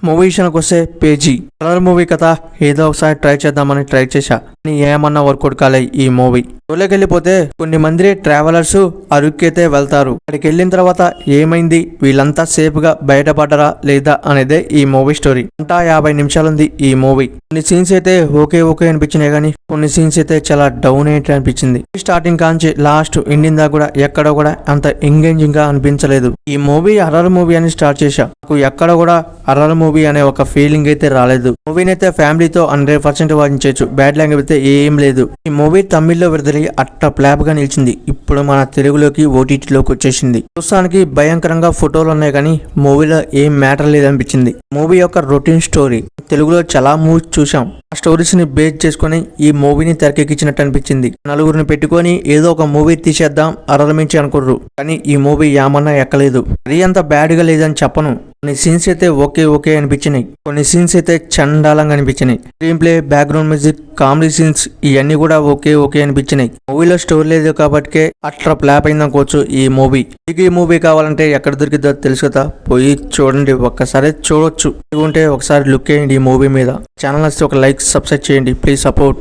Movie విషయానికి వస్తే page horror movie కదా, ఏదో ఒకసారి ట్రై చేద్దామని ట్రై చేశా. ఏమన్నా వర్కౌట్ కాలే ఈ మూవీ. ఊళ్ళోకి వెళ్ళిపోతే కొన్ని మంది ట్రావెలర్స్ అరకుకైతే వెళ్తారు. అక్కడికి వెళ్ళిన తర్వాత ఏమైంది, వీళ్ళంతా సేఫ్ గా బయటపడ్డరా లేదా అనేదే ఈ మూవీ స్టోరీ. 150 నిమిషాలుంది ఈ మూవీ. కొన్ని సీన్స్ అయితే ఓకే అనిపించినాయి, కానీ కొన్ని సీన్స్ అయితే చాలా డౌన్ ఏంటి అనిపించింది. స్టార్టింగ్ కాంచి లాస్ట్ ఎండింగ్ దాకా కూడా ఎక్కడ కూడా అంత ఎంగేజింగ్ గా అనిపించలేదు. ఈ మూవీ హర్రర్ మూవీ అని స్టార్ట్ చేశా, నాకు ఎక్కడ కూడా హర్రర్ మూవీ అనే ఒక ఫీలింగ్ అయితే రాలేదు. మూవీని అయితే ఫ్యామిలీతో 100% వాదించవచ్చు. బ్యాడ్ లాంగ్వేజ్ అయితే ఏం లేదు. ఈ మూవీ తమిళ్లో విడుదలై అట్ట ప్లాప్ గా నిలిచింది. ఇప్పుడు మన తెలుగులోకి ఓటీటీలోకి వచ్చేసింది. చూస్తానికి భయంకరంగా ఫోటోలు ఉన్నాయి, కానీ మూవీలో ఏం మ్యాటర్ లేదనిపించింది. మూవీ యొక్క రొటీన్ స్టోరీ. తెలుగులో చాలా మూవీస్ చూసాం, ఆ స్టోరీస్ ని బేస్ చేసుకుని ఈ మూవీని తెరకెక్కించినట్టు అనిపించింది. నలుగురిని పెట్టుకొని ఏదో ఒక మూవీ తీసేద్దాం హర్రర్ మించి అనుకుర్రు, కానీ ఈ మూవీ ఏమన్నా ఎక్కలేదు. అది అంత బ్యాడ్ గా లేదని చెప్పను. కొన్ని సీన్స్ అయితే ఓకే అనిపించినాయి, కొన్ని సీన్స్ అయితే చండాలంగా అనిపించినాయి. Screenplay, background music, comedy scenes ఇవన్నీ కూడా ఓకే అనిపించినాయి. మూవీలో స్టోరీ లేదు కాబట్టి అట్లా ప్లాప్ అయింది అనుకోవచ్చు ఈ మూవీ. మీకు ఈ మూవీ కావాలంటే ఎక్కడ దొరికిద్దో తెలుసు కదా, పోయి చూడండి, ఒక్కసారి చూడొచ్చు. ఉంటే ఒకసారి లుక్ వేయండి ఈ మూవీ మీద. ఛానల్ నచ్చితే ఒక లైక్, సబ్స్క్రైబ్ చేయండి, ప్లీజ్ సపోర్ట్.